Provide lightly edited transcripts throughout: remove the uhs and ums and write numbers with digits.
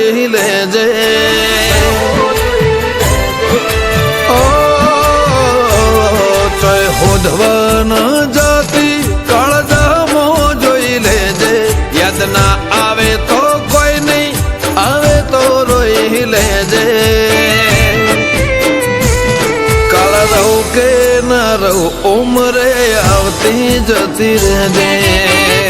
જોઈ લેજે હોધવન જાતિ કાળજામો જોઈ લેજે યાદ ના આવે તો કોઈ નહીં આવે તો રોઈ લેજે કાળ રહું કે ના રહું ઉમરે આવતી જતી રહેજે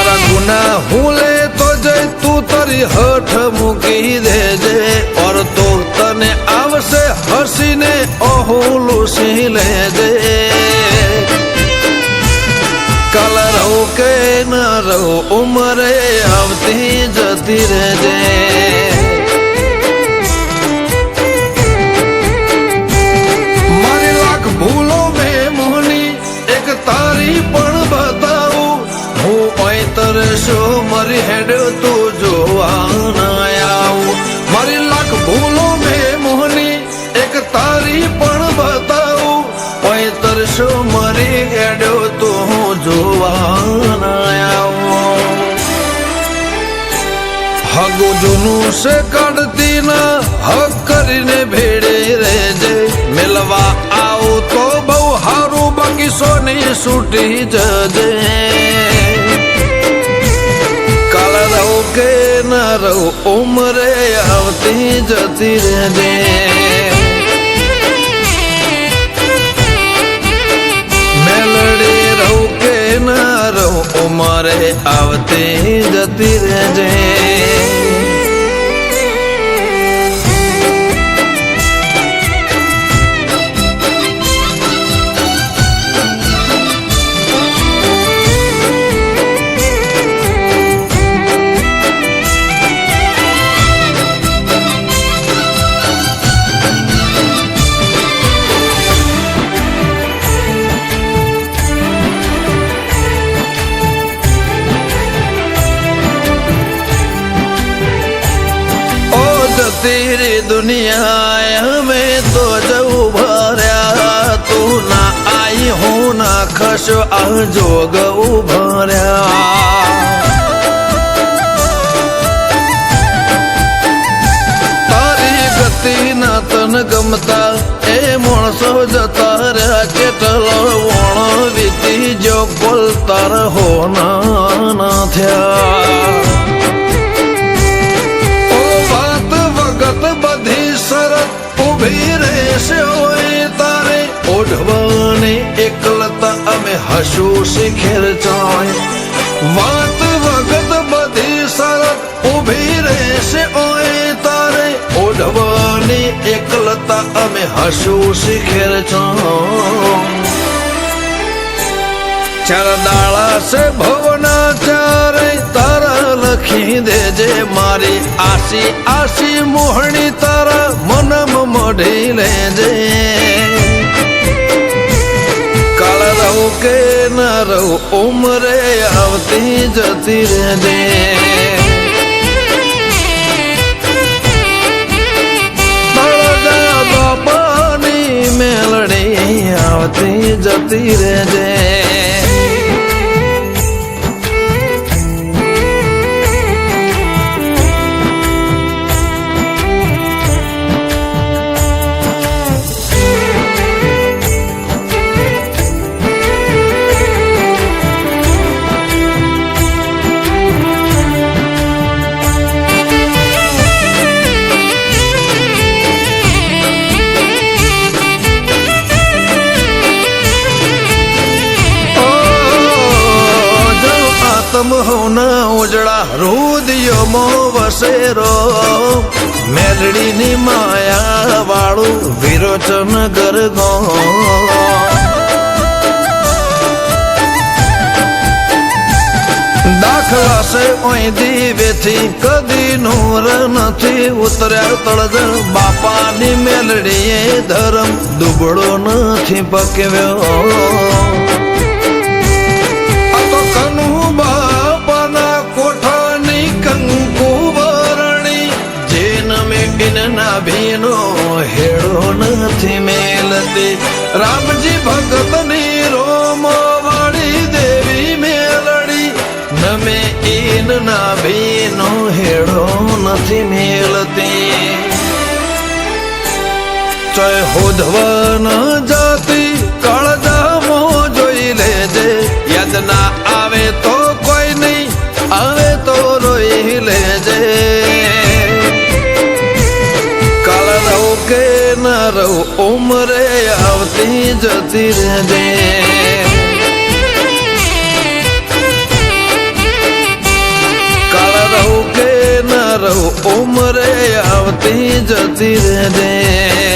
મારા ગુના હું લે તો જઈ તું તારી હઠ મૂકી દેજે ઓર તો તને આવશે હસીને ઓહુલુસી લેજે કાલ રહું કે ન રહું ઉમરે આવતી જતી રહેજે મારી લાખ ભૂલો મેં મોહની એક તારી પણ બતાવું હું ઓય શું મારી હેડ તું જોવા ના આવું મારી લાખ ભૂલો મેં મોહની એક તારી પણ બતાવું ઓય તરશો મારી હેડ તું જોવા ના આવું હગું જૂનું છે કાઢતી ના હક કરીને ભેડે રહેજે મેલવા આવું તો બહુ હારું બાકી સોની છૂટી જજે રહું કે ના રહું ઉમરે આવતી જતી રહેજે મેલડી રહું કે ના રહું ઉમરે આવતી જતી રહેજે तेरी दुनिया हमें तो जब भर्या तू ना आई हूँ ना खश जोग उभर्या तारी गति ना तन गमता ए माणसो जता રહ્યા કેટલો વણ વીતી જો બોલતા રહો ના થયા બધી શરત ઉભી રહેશે હોય તારે ઓઢવાની એકલતા અમે હસું શીખેર ચાય વાત વગત બધી શરત ઉભી રહેશે હોય તારે ઓઢવાની એકલતા અમે હસું શીખેર ચાય ચાર દાળા છે ભવના ચારે તારા લખી દેજે મારી આશી આશી મોહણી તારા મનમ મઢી લેજે કાળ રહું કે ના રહું ઉમરે આવતી જતી રહેજે બાપાની મેલડી આવતી જતી રહેજે હોના ઉજળા હૃદયમો વસેરો મેલડી ની માયા વાળું વિરોચન ગરગો દાખલા છે ઓય દીવેથી કદી નૂર નથી ઉતર્યા તળજ બાપાની મેલડીએ ધર્મ દુબળો નથી પકવ્યો ભીનો હેડો નથી મેલતી રામજી ભગત ની રોમ વાળી દેવી મેલડી ના ભીનો હેડો નથી મેળતી ચોય હોધવન જાતિ કાળજામો જોઈ લેજે યાદ ના આવે તો કોઈ નહીં આવે તો રોઈ લેજે કાળ રહું કે ના રહું ઉમરે આવતી જતી રહેજે કાળ રહું કે ના રહું ઉમરે આવતી જતી રહેજે